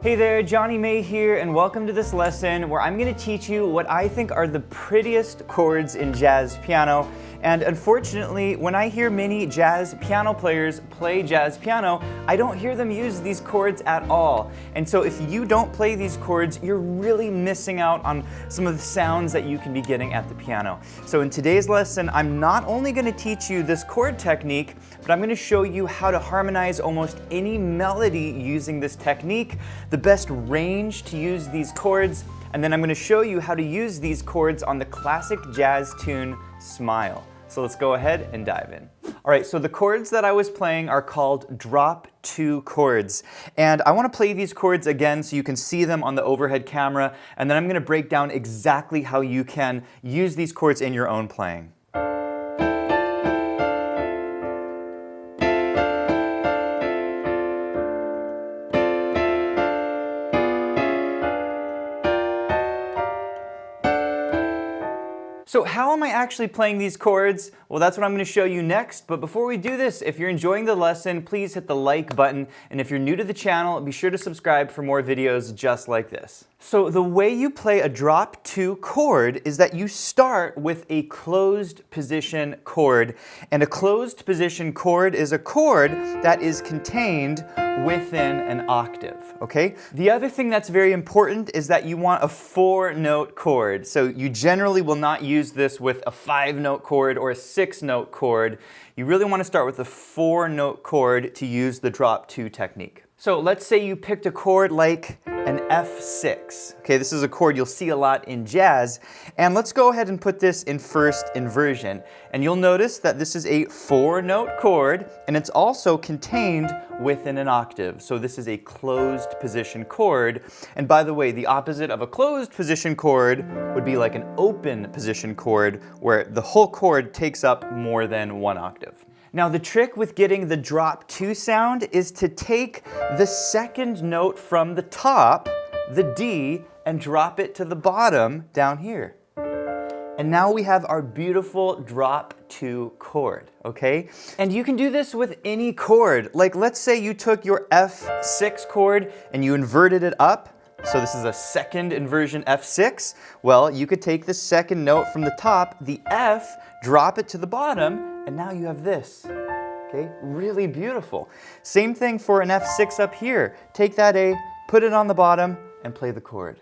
Hey there, Jonny May here, and welcome to this lesson where I'm going to teach you what I think are the prettiest chords in jazz piano. And unfortunately, when I hear many jazz piano players play jazz piano, I don't hear them use these chords at all. And so if you don't play these chords, you're really missing out on some of the sounds that you can be getting at the piano. So in today's lesson, I'm not only going to teach you this chord technique, but I'm going to show you how to harmonize almost any melody using this technique, the best range to use these chords, and then I'm going to show you how to use these chords on the classic jazz tune Smile. So let's go ahead and dive in. All right, so the chords that I was playing are called drop 2 chords. And I want to play these chords again so you can see them on the overhead camera, and then I'm going to break down exactly how you can use these chords in your own playing. So how am I actually playing these chords? Well, that's what I'm going to show you next. But before we do this, if you're enjoying the lesson, please hit the like button. And if you're new to the channel, be sure to subscribe for more videos just like this. So the way you play a drop 2 chord is that you start with a closed position chord. And a closed position chord is a chord that is contained within an octave, okay? The other thing that's very important is that you want a 4-note chord. So you generally will not use this with a 5-note chord or a 6-note chord. You really want to start with a 4-note chord to use the drop 2 technique. So let's say you picked a chord like an F6. Okay, this is a chord you'll see a lot in jazz. And let's go ahead and put this in first inversion. And you'll notice that this is a 4-note chord, and it's also contained within an octave. So this is a closed position chord. And by the way, the opposite of a closed position chord would be like an open position chord, where the whole chord takes up more than 1 octave. Now the trick with getting the drop 2 sound is to take the second note from the top, the D, and drop it to the bottom down here. And now we have our beautiful drop 2 chord, okay? And you can do this with any chord. Like let's say you took your F6 chord and you inverted it up. So this is a second inversion F6. Well, you could take the second note from the top, the F, drop it to the bottom, and now you have this. Okay, really beautiful. Same thing for an F6 up here. Take that A, put it on the bottom, and play the chord.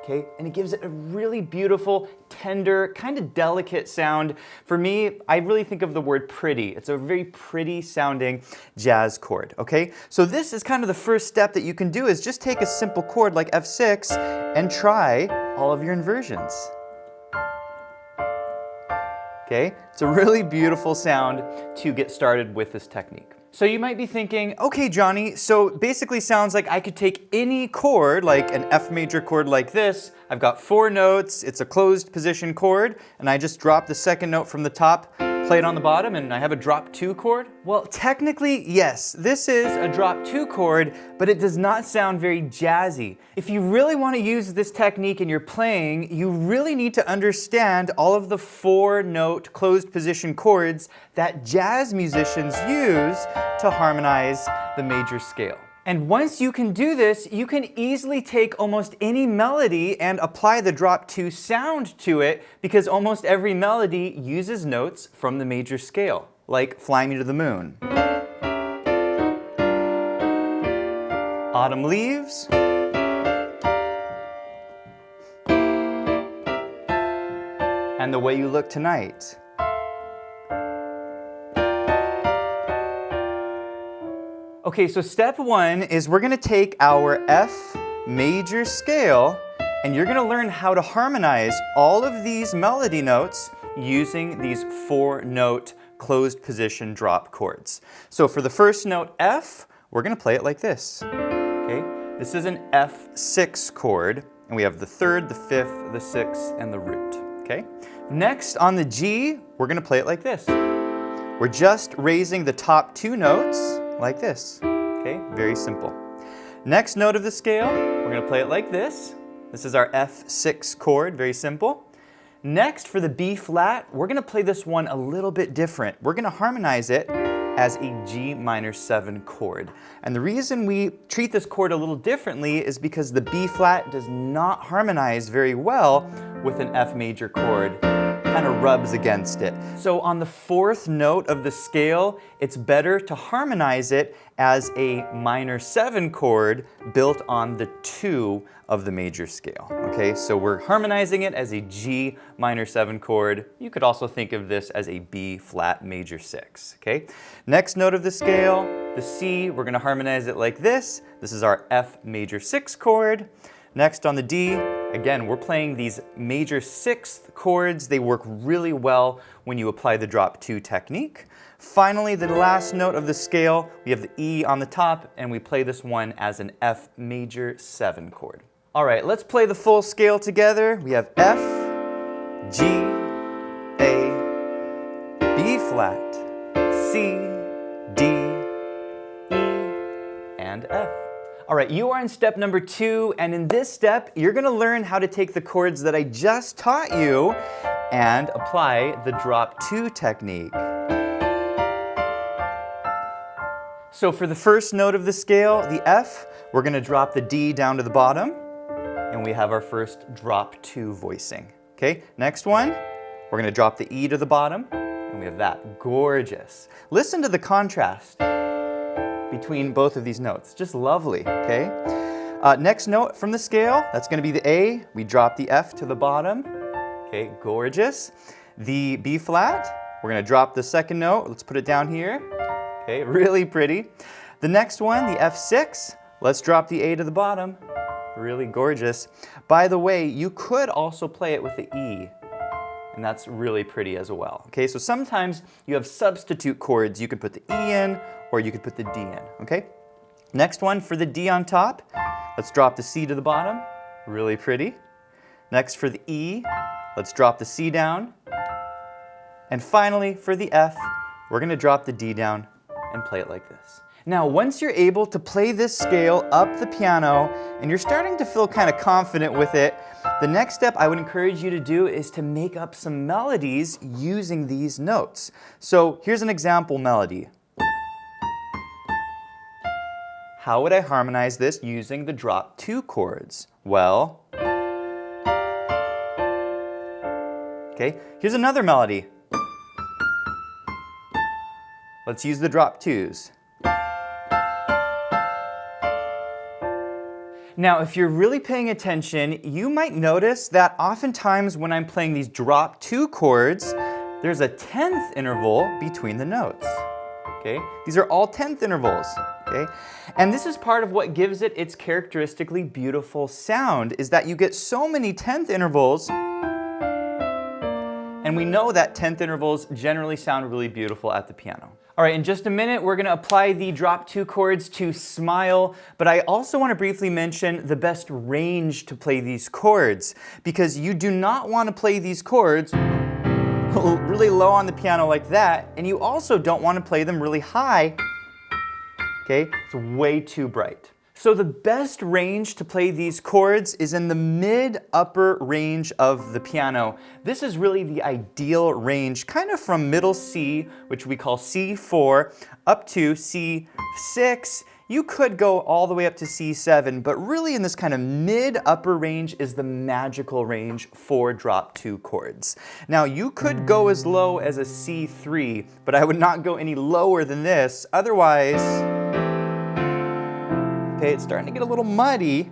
Okay, and it gives it a really beautiful, tender, kind of delicate sound. For me, I really think of the word pretty. It's a very pretty sounding jazz chord, okay? So this is kind of the first step that you can do, is just take a simple chord like F6 and try all of your inversions. Okay, it's a really beautiful sound to get started with this technique. So you might be thinking, okay, Jonny, so basically sounds like I could take any chord, like an F major chord like this. I've got 4 notes, it's a closed position chord, and I just drop the second note from the top, play it on the bottom, and I have a drop 2 chord? Well, technically, yes, this is a drop 2 chord, but it does not sound very jazzy. If you really want to use this technique in your playing, you really need to understand all of the 4-note closed position chords that jazz musicians use to harmonize the major scale. And once you can do this, you can easily take almost any melody and apply the drop 2 sound to it, because almost every melody uses notes from the major scale, like Fly Me to the Moon, Autumn Leaves, and The Way You Look Tonight. Okay, so step 1 is we're gonna take our F major scale, and you're gonna learn how to harmonize all of these melody notes using these 4-note closed position drop chords. So for the first note F, we're gonna play it like this, okay? This is an F6 chord, and we have the 3rd, the 5th, the 6th, and the root, okay? Next on the G, we're gonna play it like this. We're just raising the top 2 notes, like this, okay? Very simple. Next note of the scale, we're gonna play it like this. This is our F6 chord, very simple. Next, for the B flat, we're gonna play this one a little bit different. We're gonna harmonize it as a G minor 7 chord. And the reason we treat this chord a little differently is because the B flat does not harmonize very well with an F major chord. Kind of rubs against it. So on the 4th note of the scale, it's better to harmonize it as a minor 7 chord built on the 2 of the major scale. Okay, so we're harmonizing it as a G minor 7 chord. You could also think of this as a B flat major 6. Okay, next note of the scale, the C, we're going to harmonize it like this. This is our F major 6 chord. Next on the D, again, we're playing these major 6th chords. They work really well when you apply the drop 2 technique. Finally, the last note of the scale, we have the E on the top, and we play this one as an F major 7 chord. All right, let's play the full scale together. We have F, G, A, B flat, C, D, E, and F. All right, you are in step number 2, and in this step, you're gonna learn how to take the chords that I just taught you and apply the drop 2 technique. So for the first note of the scale, the F, we're gonna drop the D down to the bottom, and we have our first drop 2 voicing. Okay, next one, we're gonna drop the E to the bottom, and we have that. Gorgeous. Listen to the contrast between both of these notes. Just lovely, okay? Next note from the scale, that's gonna be the A. We drop the F to the bottom. Okay, gorgeous. The B flat, we're gonna drop the second note. Let's put it down here. Okay, really pretty. The next one, the F6, let's drop the A to the bottom. Really gorgeous. By the way, you could also play it with the E, and that's really pretty as well. Okay, so sometimes you have substitute chords. You could put the E in, or you could put the D in, okay? Next one for the D on top, let's drop the C to the bottom, really pretty. Next for the E, let's drop the C down. And finally for the F, we're gonna drop the D down and play it like this. Now, once you're able to play this scale up the piano and you're starting to feel kind of confident with it, the next step I would encourage you to do is to make up some melodies using these notes. So here's an example melody. How would I harmonize this using the drop 2 chords? Well, okay, here's another melody. Let's use the drop 2s. Now, if you're really paying attention, you might notice that oftentimes when I'm playing these drop 2 chords, there's a 10th interval between the notes. Okay? These are all 10th intervals. Okay? And this is part of what gives it its characteristically beautiful sound, is that you get so many 10th intervals, and we know that 10th intervals generally sound really beautiful at the piano. All right, in just a minute, we're gonna apply the drop 2 chords to Smile, but I also wanna briefly mention the best range to play these chords, because you do not wanna play these chords really low on the piano like that, and you also don't wanna play them really high. Okay, it's way too bright. So the best range to play these chords is in the mid-upper range of the piano. This is really the ideal range, kind of from middle C, which we call C4, up to C6. You could go all the way up to C7, but really in this kind of mid-upper range is the magical range for drop 2 chords. Now you could go as low as a C3, but I would not go any lower than this, otherwise, okay, it's starting to get a little muddy.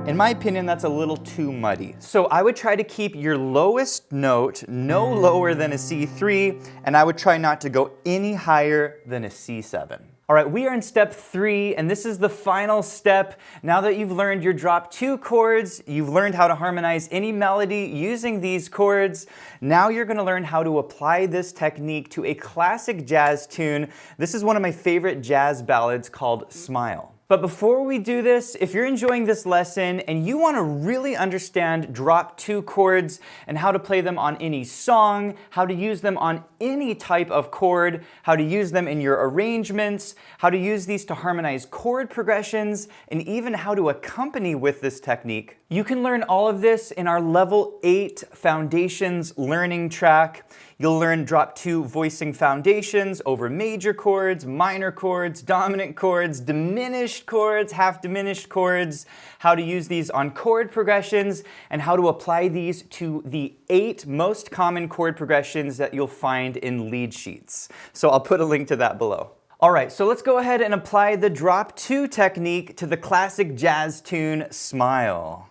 In my opinion, that's a little too muddy. So I would try to keep your lowest note no lower than a C3, and I would try not to go any higher than a C7. All right, we are in step 3, and this is the final step. Now that you've learned your drop 2 chords, you've learned how to harmonize any melody using these chords, now you're gonna learn how to apply this technique to a classic jazz tune. This is one of my favorite jazz ballads called Smile. But before we do this, if you're enjoying this lesson and you want to really understand drop 2 chords and how to play them on any song, how to use them on any type of chord, how to use them in your arrangements, how to use these to harmonize chord progressions, and even how to accompany with this technique, you can learn all of this in our Level 8 Foundations learning track. You'll learn drop 2 voicing foundations over major chords, minor chords, dominant chords, diminished chords, half diminished chords, how to use these on chord progressions, and how to apply these to the 8 most common chord progressions that you'll find in lead sheets. So I'll put a link to that below. All right, so let's go ahead and apply the drop 2 technique to the classic jazz tune, Smile.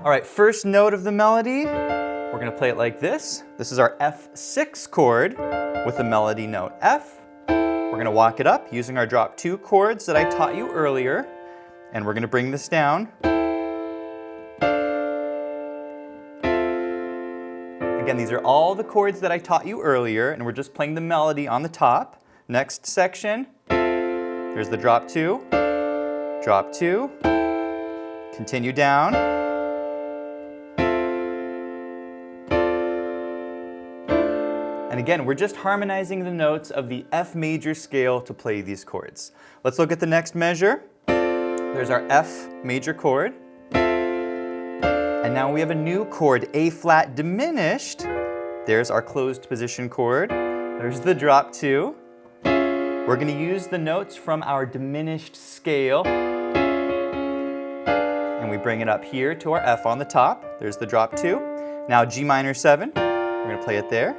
All right, first note of the melody, we're gonna play it like this. This is our F6 chord with the melody note F. We're gonna walk it up using our drop 2 chords that I taught you earlier, and we're gonna bring this down. Again, these are all the chords that I taught you earlier, and we're just playing the melody on the top. Next section, there's the drop 2, continue down. And again, we're just harmonizing the notes of the F major scale to play these chords. Let's look at the next measure. There's our F major chord. And now we have a new chord, A flat diminished. There's our closed position chord. There's the drop 2. We're going to use the notes from our diminished scale. And we bring it up here to our F on the top. There's the drop 2. Now G minor 7. We're going to play it there.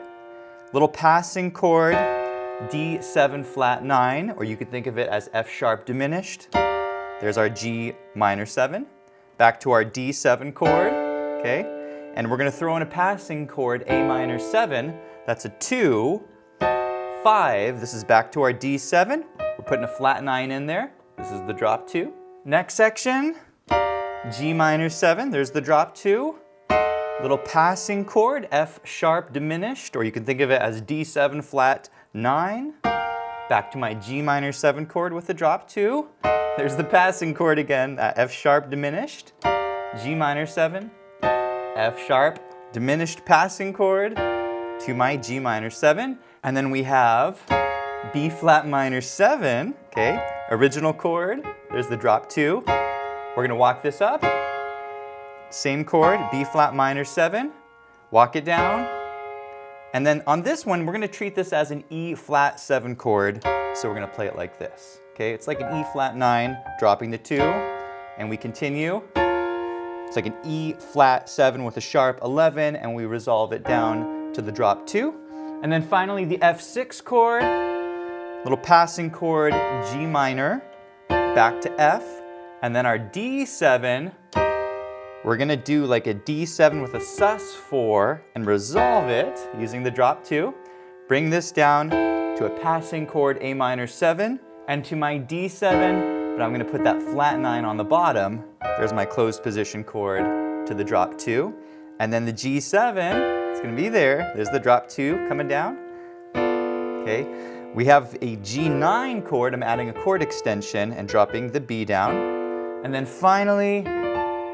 Little passing chord, D7 flat 9, or you could think of it as F sharp diminished. There's our G minor 7. Back to our D7 chord, okay? And we're gonna throw in a passing chord, A minor 7. That's a 2, 5. This is back to our D7. We're putting a flat 9 in there. This is the drop 2. Next section, G minor 7. There's the drop 2. Little passing chord, F sharp diminished, or you can think of it as D7 flat 9. Back to my G minor 7 chord with the drop 2. There's the passing chord again, F sharp diminished, G minor 7, F sharp diminished passing chord to my G minor 7. And then we have B flat minor 7, okay, original chord. There's the drop 2. We're gonna walk this up. Same chord, B flat minor 7, walk it down, and then on this one, we're gonna treat this as an E flat 7 chord, so we're gonna play it like this, okay? It's like an E flat 9, dropping the 2, and we continue. It's like an E flat 7 with a sharp 11, and we resolve it down to the drop 2. And then finally, the F6 chord, little passing chord, G minor, back to F, and then our D7, we're gonna do like a D7 with a sus4 and resolve it using the drop 2. Bring this down to a passing chord, A minor 7, and to my D7, but I'm gonna put that flat 9 on the bottom. There's my closed position chord to the drop 2. And then the G7, it's gonna be there. There's the drop 2 coming down. Okay, we have a G9 chord. I'm adding a chord extension and dropping the B down. And then finally,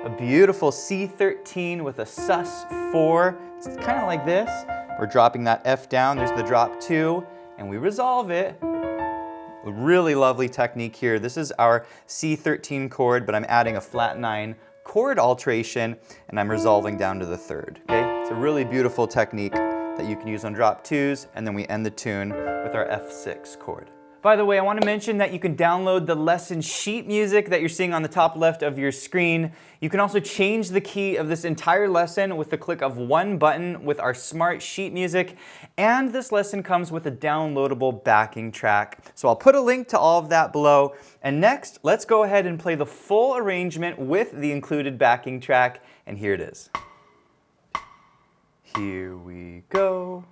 a beautiful C13 with a sus4. It's kind of like this. We're dropping that F down. There's the drop 2, and we resolve it. A really lovely technique here. This is our C13 chord, but I'm adding a flat 9 chord alteration, and I'm resolving down to the 3rd. Okay, it's a really beautiful technique that you can use on drop 2s, and then we end the tune with our F6 chord. By the way, I want to mention that you can download the lesson sheet music that you're seeing on the top left of your screen. You can also change the key of this entire lesson with the click of one button with our smart sheet music. And this lesson comes with a downloadable backing track. So I'll put a link to all of that below. And next, let's go ahead and play the full arrangement with the included backing track. And here it is. Here we go.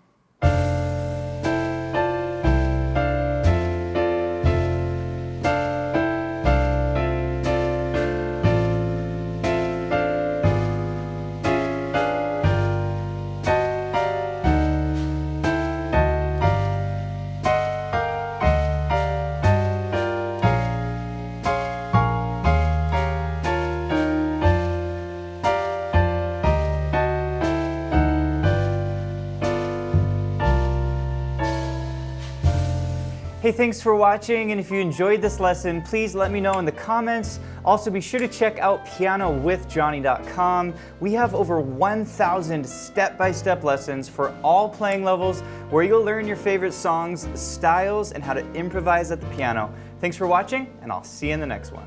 Hey, thanks for watching, and if you enjoyed this lesson, please let me know in the comments. Also, be sure to check out pianowithjonny.com. We have over 1,000 step-by-step lessons for all playing levels, where you'll learn your favorite songs, styles, and how to improvise at the piano. Thanks for watching, and I'll see you in the next one.